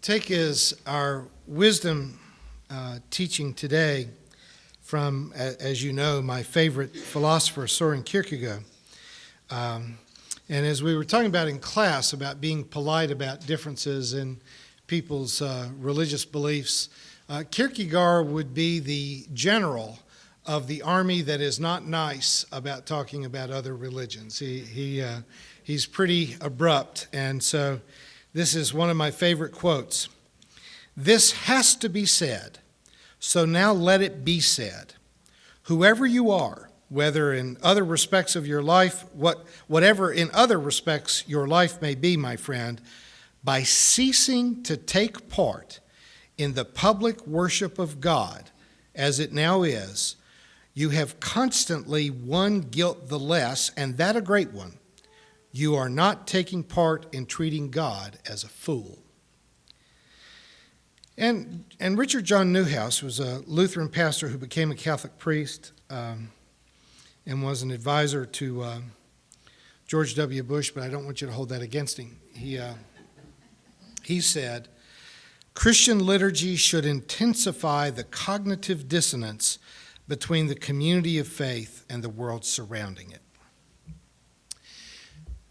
take as our wisdom teaching today from, as you know, my favorite philosopher, Søren Kierkegaard. And as we were talking about in class about being polite about differences in people's religious beliefs, Kierkegaard would be the general of the army that is not nice about talking about other religions. He's pretty abrupt, and so this is one of my favorite quotes. "This has to be said, so now let it be said. Whoever you are, whether in other respects of your life, whatever in other respects your life may be, my friend, by ceasing to take part in the public worship of God, as it now is, you have constantly one guilt the less, and that a great one. You are not taking part in treating God as a fool." And Richard John Newhouse was a Lutheran pastor who became a Catholic priest and was an advisor to George W. Bush, but I don't want you to hold that against him. He said, "Christian liturgy should intensify the cognitive dissonance between the community of faith and the world surrounding it."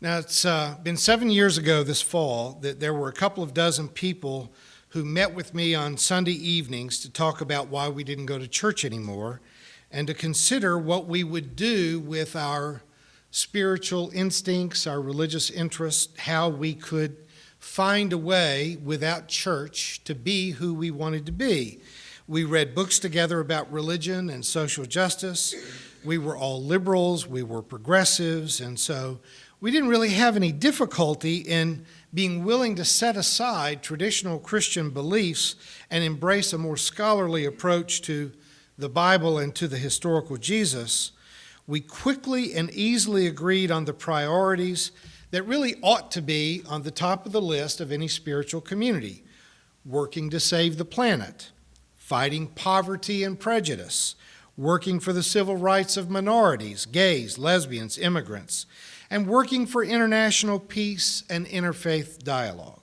Now, it's been 7 years ago this fall that there were a couple of dozen people who met with me on Sunday evenings to talk about why we didn't go to church anymore and to consider what we would do with our spiritual instincts, our religious interests, how we could find a way without church to be who we wanted to be. We read books together about religion and social justice. We were all liberals, we were progressives, and so we didn't really have any difficulty in being willing to set aside traditional Christian beliefs and embrace a more scholarly approach to the Bible and to the historical Jesus. We quickly and easily agreed on the priorities that really ought to be on the top of the list of any spiritual community: working to save the planet, fighting poverty and prejudice, working for the civil rights of minorities, gays, lesbians, immigrants, and working for international peace and interfaith dialogue.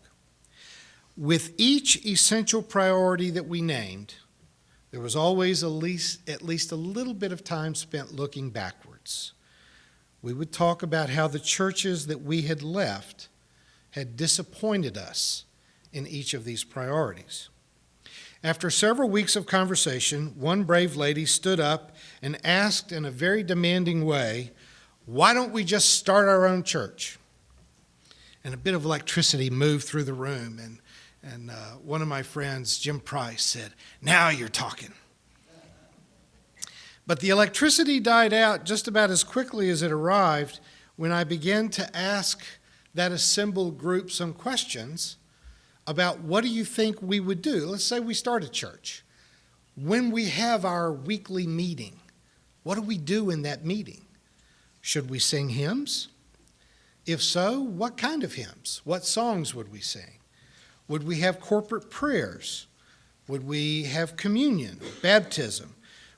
With each essential priority that we named, there was always at least a little bit of time spent looking backwards. We would talk about how the churches that we had left had disappointed us in each of these priorities. After several weeks of conversation, one brave lady stood up and asked in a very demanding way, "Why don't we just start our own church?" And a bit of electricity moved through the room, and one of my friends, Jim Price, said, "Now you're talking." But the electricity died out just about as quickly as it arrived when I began to ask that assembled group some questions about what do you think we would do? Let's say we start a church. When we have our weekly meeting, what do we do in that meeting? Should we sing hymns? If so, what kind of hymns? What songs would we sing? Would we have corporate prayers? Would we have communion, baptism?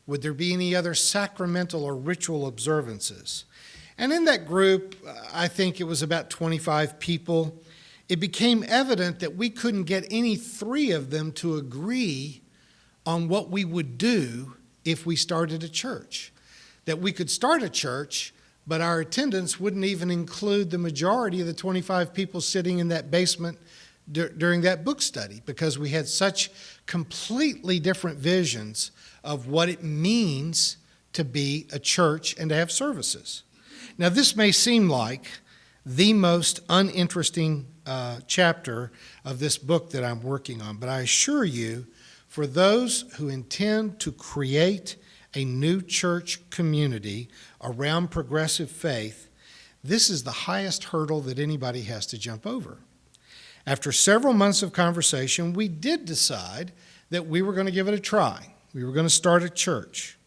Would there be any other sacramental or ritual observances? And in that group, I think it was about 25 people, it became evident that we couldn't get any three of them to agree on what we would do if we started a church. That we could start a church, but our attendance wouldn't even include the majority of the 25 people sitting in that basement during that book study, because we had such completely different visions of what it means to be a church and to have services. Now, this may seem like the most uninteresting chapter of this book that I'm working on, but I assure you, for those who intend to create a new church community around progressive faith, this is the highest hurdle that anybody has to jump over. After several months of conversation, we did decide that we were going to give it a try. We were going to start a church.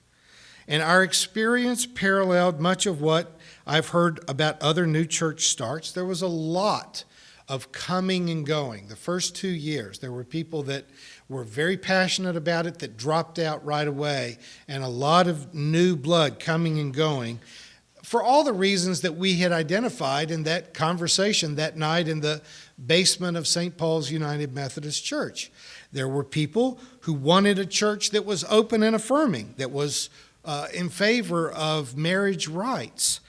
And our experience paralleled much of what I've heard about other new church starts. There was a lot of coming and going. The first 2 years, there were people that were very passionate about it that dropped out right away, and a lot of new blood coming and going. for all the reasons that we had identified in that conversation that night in the basement of St. Paul's United Methodist Church. There were people who wanted a church that was open and affirming, that was in favor of marriage rights.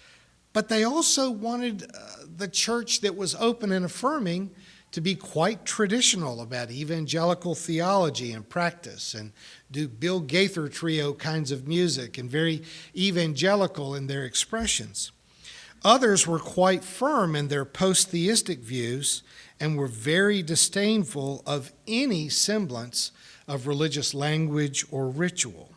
But they also wanted the church that was open and affirming to be quite traditional about evangelical theology and practice, and do Bill Gaither Trio kinds of music, and very evangelical in their expressions. Others were quite firm in their post-theistic views and were very disdainful of any semblance of religious language or ritual.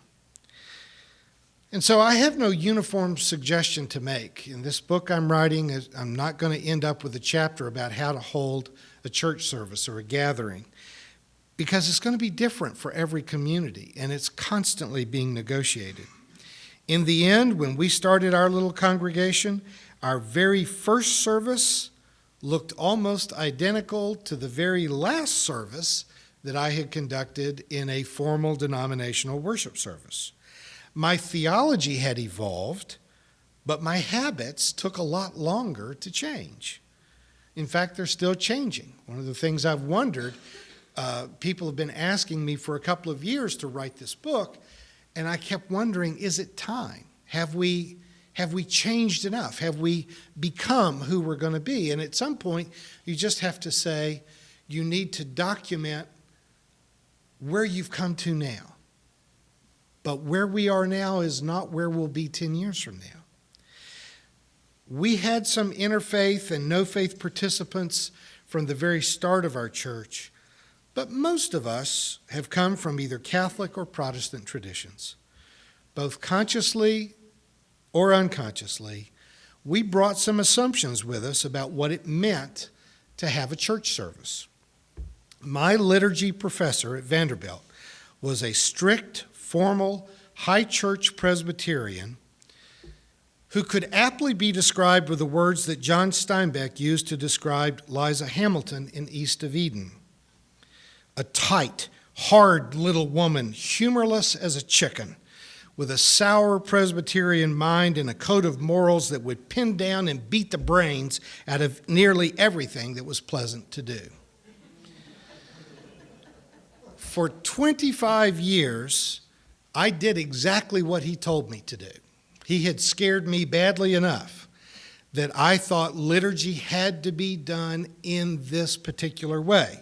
And so I have no uniform suggestion to make. In this book I'm writing, I'm not going to end up with a chapter about how to hold a church service or a gathering, because it's going to be different for every community, and it's constantly being negotiated. In the end, when we started our little congregation, our very first service looked almost identical to the very last service that I had conducted in a formal denominational worship service. My theology had evolved, but my habits took a lot longer to change. In fact, they're still changing. One of the things I've wondered, people have been asking me for a couple of years to write this book, and I kept wondering, is it time? Have we changed enough? Have we become who we're going to be? And at some point, you just have to say, you need to document where you've come to now. But where we are now is not where we'll be 10 years from now. We had some interfaith and no-faith participants from the very start of our church, but most of us have come from either Catholic or Protestant traditions. Both consciously or unconsciously, we brought some assumptions with us about what it meant to have a church service. My liturgy professor at Vanderbilt was a strict, formal, high church Presbyterian who could aptly be described with the words that John Steinbeck used to describe Liza Hamilton in East of Eden. A tight, hard little woman, humorless as a chicken, with a sour Presbyterian mind and a code of morals that would pin down and beat the brains out of nearly everything that was pleasant to do. For 25 years, I did exactly what he told me to do. He had scared me badly enough that I thought liturgy had to be done in this particular way.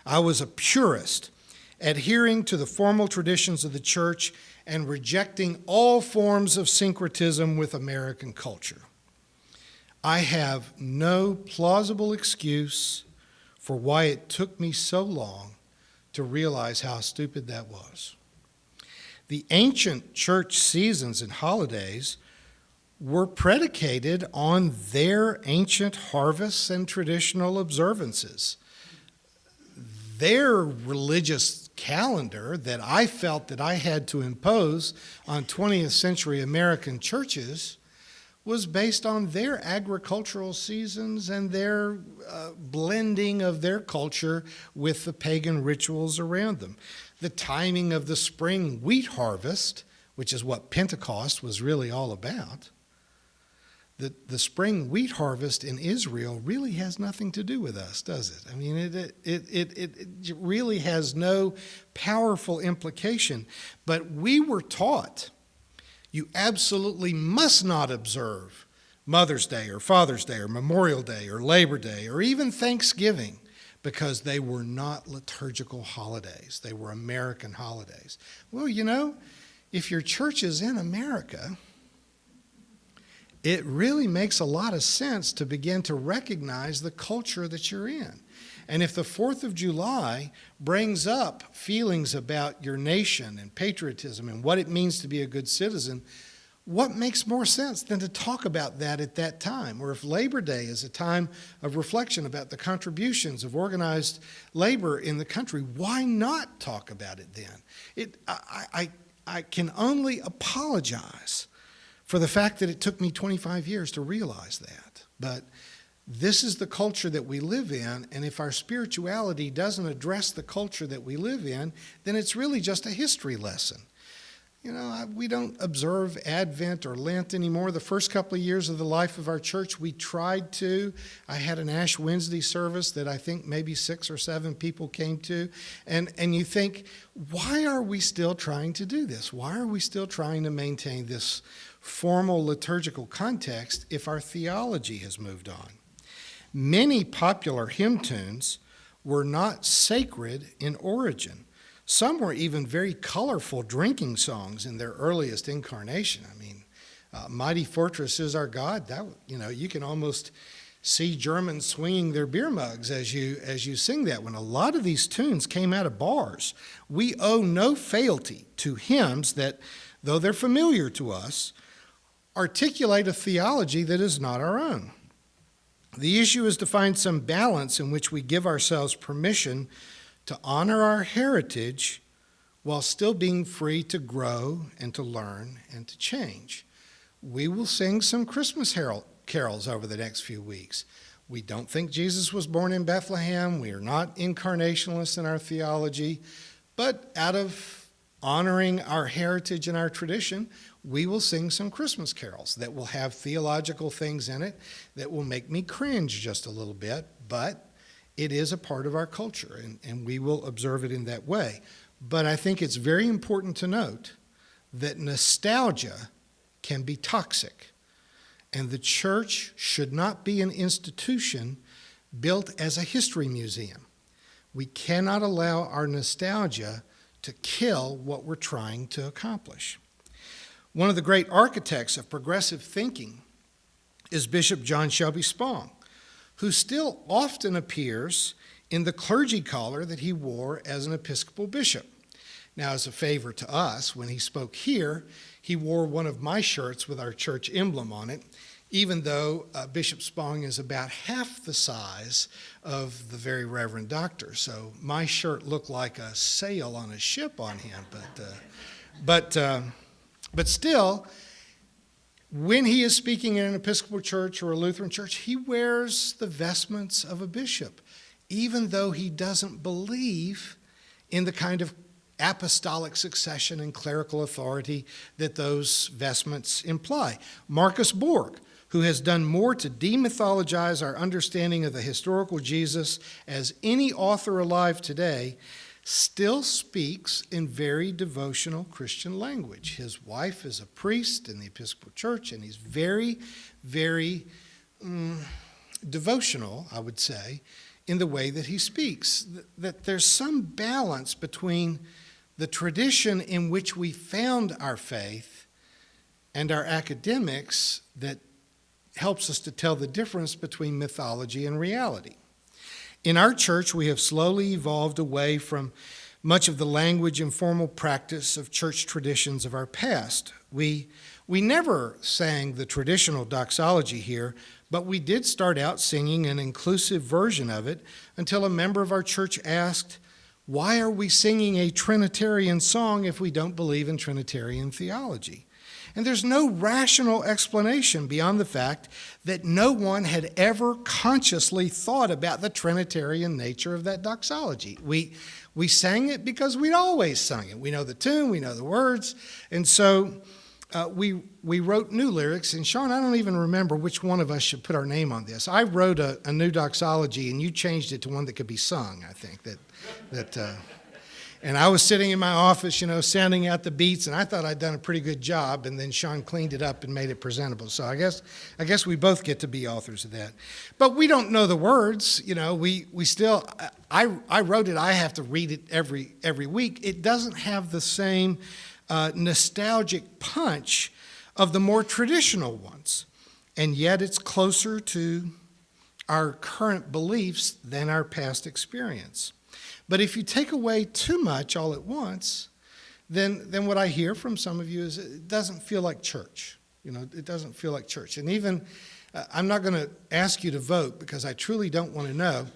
I was a purist, adhering to the formal traditions of the church and rejecting all forms of syncretism with American culture. I have no plausible excuse for why it took me so long to realize how stupid that was. The ancient church seasons and holidays were predicated on their ancient harvests and traditional observances. Their religious calendar that I felt that I had to impose on 20th century American churches was based on their agricultural seasons and their blending of their culture with the pagan rituals around them. The timing of the spring wheat harvest, which is what Pentecost was really all about, the spring wheat harvest in Israel really has nothing to do with us, does it? I mean, it really has no powerful implication. But we were taught you absolutely must not observe Mother's Day or Father's Day or Memorial Day or Labor Day or even Thanksgiving, because they were not liturgical holidays. They were American holidays. Well, you know, if your church is in America, it really makes a lot of sense to begin to recognize the culture that you're in. And if the 4th of July brings up feelings about your nation and patriotism and what it means to be a good citizen, what makes more sense than to talk about that at that time? Or if Labor Day is a time of reflection about the contributions of organized labor in the country, why not talk about it then? I can only apologize for the fact that it took me 25 years to realize that. But this is the culture that we live in, and if our spirituality doesn't address the culture that we live in, then it's really just a history lesson. We don't observe Advent or Lent anymore. The first couple of years of the life of our church, we tried to. I had an Ash Wednesday service that I think maybe 6 or 7 people came to. And you think, why are we still trying to do this? Why are we still trying to maintain this formal liturgical context if our theology has moved on? Many popular hymn tunes were not sacred in origin. Some were even very colorful drinking songs in their earliest incarnation. I mean, Mighty Fortress is Our God. That, you can almost see Germans swinging their beer mugs as you sing that one. A lot of these tunes came out of bars. We owe no fealty to hymns that, though they're familiar to us, articulate a theology that is not our own. The issue is to find some balance in which we give ourselves permission to honor our heritage while still being free to grow and to learn and to change. We will sing some Christmas carols over the next few weeks. We don't think Jesus was born in Bethlehem. We are not incarnationalists in our theology. But out of honoring our heritage and our tradition, we will sing some Christmas carols that will have theological things in it that will make me cringe just a little bit, but it is a part of our culture, and we will observe it in that way. But I think it's very important to note that nostalgia can be toxic, and the church should not be an institution built as a history museum. We cannot allow our nostalgia to kill what we're trying to accomplish. One of the great architects of progressive thinking is Bishop John Shelby Spong, who still often appears in the clergy collar that he wore as an Episcopal bishop. Now, as a favor to us, when he spoke here, he wore one of my shirts with our church emblem on it, even though Bishop Spong is about half the size of the very Reverend Doctor. So my shirt looked like a sail on a ship on him. But still, when he is speaking in an Episcopal church or a Lutheran church, he wears the vestments of a bishop, even though he doesn't believe in the kind of apostolic succession and clerical authority that those vestments imply. Marcus Borg, who has done more to demythologize our understanding of the historical Jesus as any author alive today, still speaks in very devotional Christian language. His wife is a priest in the Episcopal Church, and he's very, very devotional, I would say, in the way that he speaks. That there's some balance between the tradition in which we found our faith and our academics that helps us to tell the difference between mythology and reality. In our church, we have slowly evolved away from much of the language and formal practice of church traditions of our past. We never sang the traditional doxology here, but we did start out singing an inclusive version of it until a member of our church asked, "Why are we singing a Trinitarian song if we don't believe in Trinitarian theology?" And there's no rational explanation beyond the fact that no one had ever consciously thought about the Trinitarian nature of that doxology. We sang it because we'd always sung it. We know the tune, we know the words, and so we wrote new lyrics. And Sean, I don't even remember which one of us should put our name on this. I wrote a new doxology, and you changed it to one that could be sung, I think. And I was sitting in my office, sounding out the beats, and I thought I'd done a pretty good job, and then Sean cleaned it up and made it presentable. So I guess we both get to be authors of that. But we don't know the words, we still, I wrote it, I have to read it every week. It doesn't have the same nostalgic punch of the more traditional ones, and yet it's closer to our current beliefs than our past experience. But if you take away too much all at once, then what I hear from some of you is it doesn't feel like church. It doesn't feel like church. And even, I'm not going to ask you to vote because I truly don't want to know,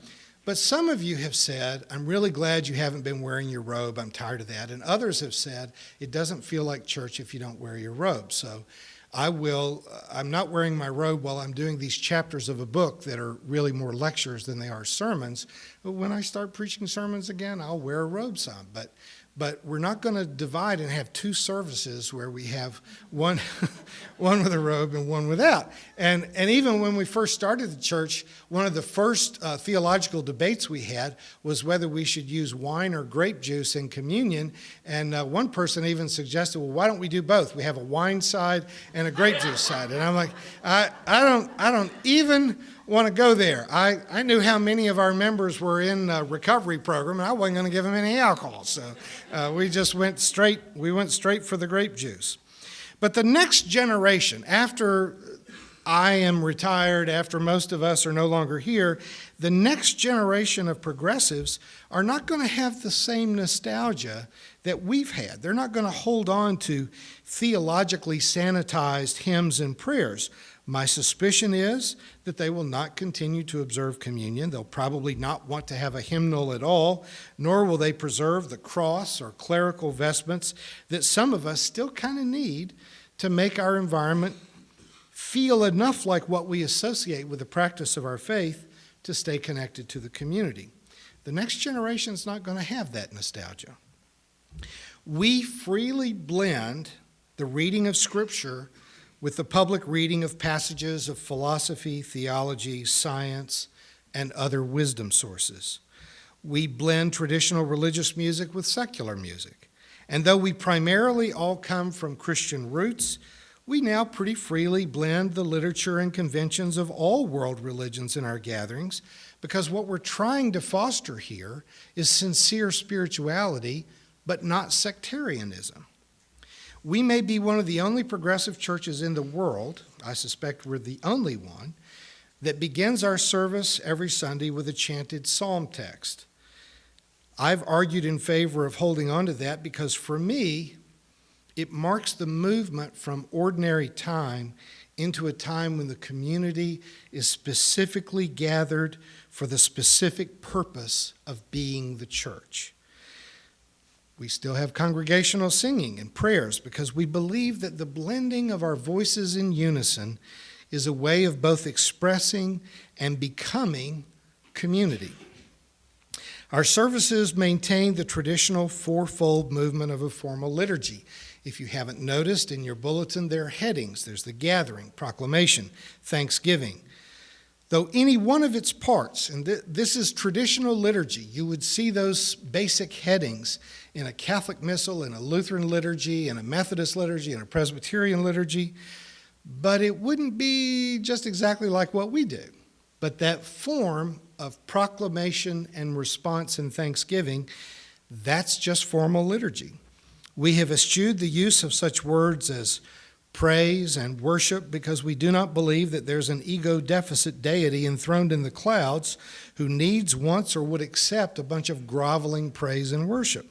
but some of you have said, "I'm really glad you haven't been wearing your robe. I'm tired of that." And others have said, "It doesn't feel like church if you don't wear your robe." So I'm not wearing my robe while I'm doing these chapters of a book that are really more lectures than they are sermons, But when I start preaching sermons again, I'll wear a robe some. But we're not going to divide and have two services where we have one with a robe and one without. And even when we first started the church, one of the first theological debates we had was whether we should use wine or grape juice in communion. And one person even suggested, well, why don't we do both? We have a wine side and a grape juice side. And I'm like, I don't even want to go there. I knew how many of our members were in a recovery program, and I wasn't going to give them any alcohol. So we went straight for the grape juice. But the next generation, after I am retired, after most of us are no longer here, the next generation of progressives are not going to have the same nostalgia that we've had. They're not going to hold on to theologically sanitized hymns and prayers. My suspicion is that they will not continue to observe communion. They'll probably not want to have a hymnal at all, nor will they preserve the cross or clerical vestments that some of us still kind of need to make our environment feel enough like what we associate with the practice of our faith to stay connected to the community. The next generation is not going to have that nostalgia. We freely blend the reading of Scripture with the public reading of passages of philosophy, theology, science, and other wisdom sources. We blend traditional religious music with secular music. And though we primarily all come from Christian roots, we now pretty freely blend the literature and conventions of all world religions in our gatherings, because what we're trying to foster here is sincere spirituality, but not sectarianism. We may be one of the only progressive churches in the world, I suspect we're the only one, that begins our service every Sunday with a chanted psalm text. I've argued in favor of holding on to that because for me, it marks the movement from ordinary time into a time when the community is specifically gathered for the specific purpose of being the church. We still have congregational singing and prayers because we believe that the blending of our voices in unison is a way of both expressing and becoming community. Our services maintain the traditional fourfold movement of a formal liturgy. If you haven't noticed, in your bulletin there are headings. There's the gathering, proclamation, thanksgiving. Though any one of its parts, and this is traditional liturgy, you would see those basic headings in a Catholic missal, in a Lutheran liturgy, in a Methodist liturgy, in a Presbyterian liturgy, but it wouldn't be just exactly like what we do. But that form of proclamation and response and thanksgiving, that's just formal liturgy. We have eschewed the use of such words as praise and worship because we do not believe that there's an ego-deficit deity enthroned in the clouds who needs, wants, or would accept a bunch of groveling praise and worship.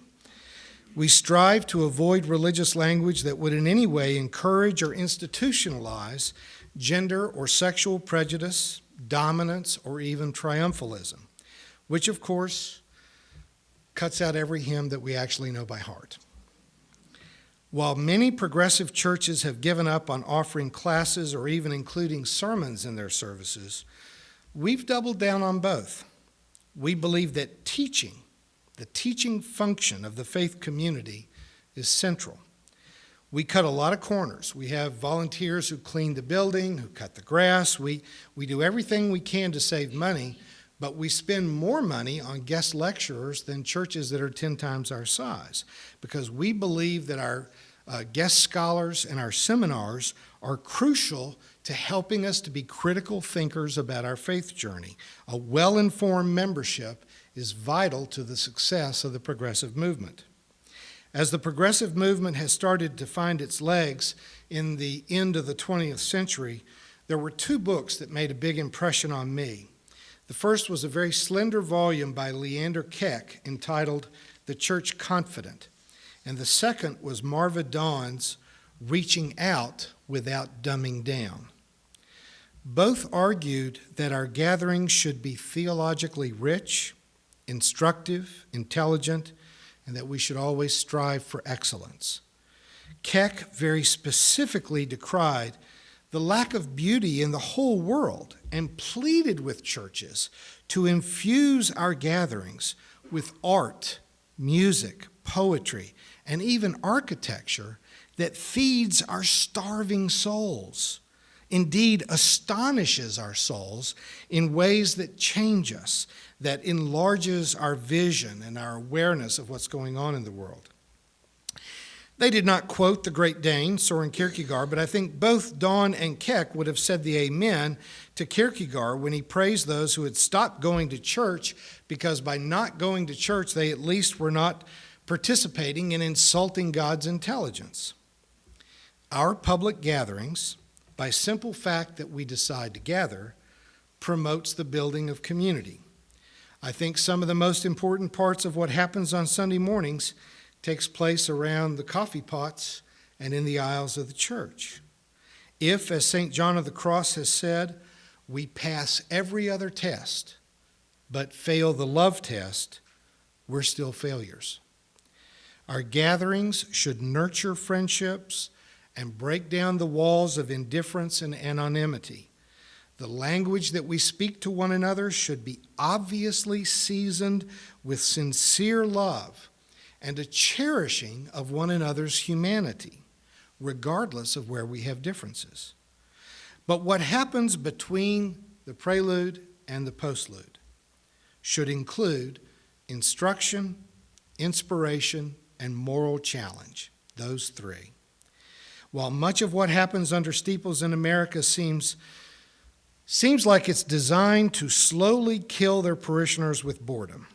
We strive to avoid religious language that would in any way encourage or institutionalize gender or sexual prejudice, dominance, or even triumphalism, which of course cuts out every hymn that we actually know by heart. While many progressive churches have given up on offering classes or even including sermons in their services, we've doubled down on both. We believe that teaching, the teaching function of the faith community, is central. We cut a lot of corners. We have volunteers who clean the building, who cut the grass. We do everything we can to save money, but we spend more money on guest lecturers than churches that are 10 times our size, because we believe that our guest scholars and our seminars are crucial to helping us to be critical thinkers about our faith journey. A well-informed membership is vital to the success of the progressive movement. As the progressive movement has started to find its legs in the end of the 20th century, there were 2 books that made a big impression on me. The first was a very slender volume by Leander Keck entitled The Church Confident, and the second was Marva Dawn's Reaching Out Without Dumbing Down. Both argued that our gatherings should be theologically rich, instructive, intelligent, and that we should always strive for excellence. Keck very specifically decried the lack of beauty in the whole world and pleaded with churches to infuse our gatherings with art, music, poetry, and even architecture that feeds our starving souls, indeed astonishes our souls in ways that change us, that enlarges our vision and our awareness of what's going on in the world. They did not quote the great Dane, Soren Kierkegaard, but I think both Dawn and Keck would have said the amen to Kierkegaard when he praised those who had stopped going to church because by not going to church, they at least were not participating in insulting God's intelligence. Our public gatherings, by simple fact that we decide to gather, promotes the building of community. I think some of the most important parts of what happens on Sunday mornings takes place around the coffee pots and in the aisles of the church. If, as St. John of the Cross has said, we pass every other test but fail the love test, we're still failures. Our gatherings should nurture friendships and break down the walls of indifference and anonymity. The language that we speak to one another should be obviously seasoned with sincere love and a cherishing of one another's humanity, regardless of where we have differences. But what happens between the prelude and the postlude should include instruction, inspiration, and moral challenge, those three. While much of what happens under steeples in America seems like it's designed to slowly kill their parishioners with boredom,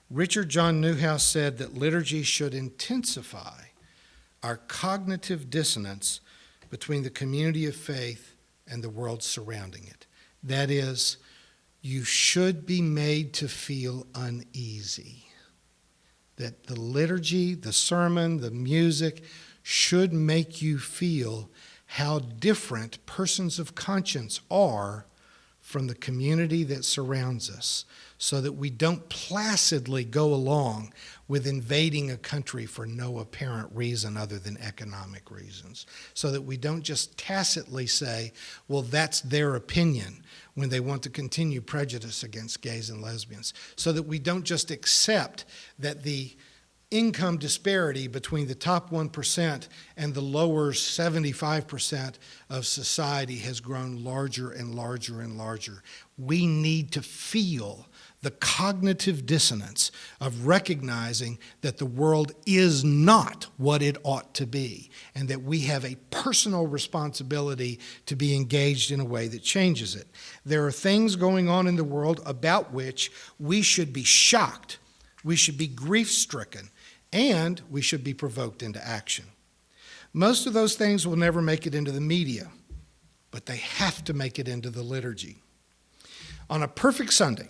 Richard John Newhouse said that liturgy should intensify our cognitive dissonance between the community of faith and the world surrounding it. That is, you should be made to feel uneasy. That the liturgy, the sermon, the music should make you feel how different persons of conscience are from the community that surrounds us, so that we don't placidly go along with invading a country for no apparent reason other than economic reasons, so that we don't just tacitly say, well, that's their opinion when they want to continue prejudice against gays and lesbians, so that we don't just accept that the income disparity between the top 1% and the lower 75% of society has grown larger and larger and larger. We need to feel the cognitive dissonance of recognizing that the world is not what it ought to be, and that we have a personal responsibility to be engaged in a way that changes it. There are things going on in the world about which we should be shocked, we should be grief-stricken, and we should be provoked into action. Most of those things will never make it into the media, but they have to make it into the liturgy. On a perfect Sunday,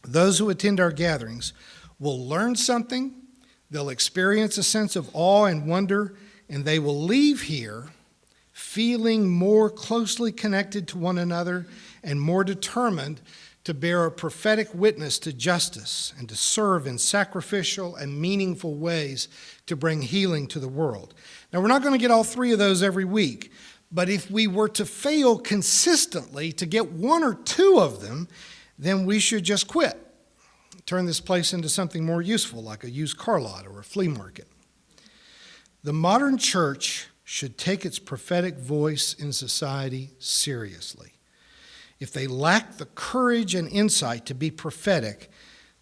those who attend our gatherings will learn something, they'll experience a sense of awe and wonder, and they will leave here feeling more closely connected to one another and more determined to bear a prophetic witness to justice and to serve in sacrificial and meaningful ways to bring healing to the world. Now, we're not going to get all three of those every week, but if we were to fail consistently to get one or two of them, then we should just quit. Turn this place into something more useful, like a used car lot or a flea market. The modern church should take its prophetic voice in society seriously. If they lack the courage and insight to be prophetic,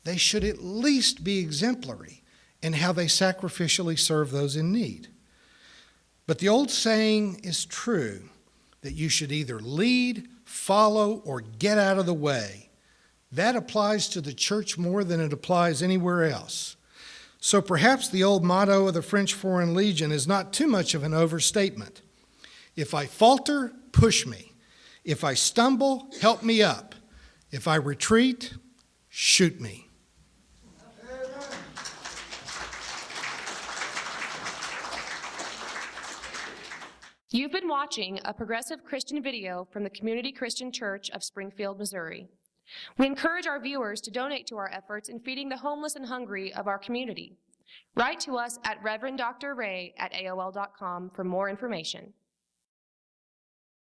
they should at least be exemplary in how they sacrificially serve those in need. But the old saying is true, that you should either lead, follow, or get out of the way. That applies to the church more than it applies anywhere else. So perhaps the old motto of the French Foreign Legion is not too much of an overstatement. If I falter, push me. If I stumble, help me up. If I retreat, shoot me. You've been watching a progressive Christian video from the Community Christian Church of Springfield, Missouri. We encourage our viewers to donate to our efforts in feeding the homeless and hungry of our community. Write to us at reverenddray@aol.com for more information.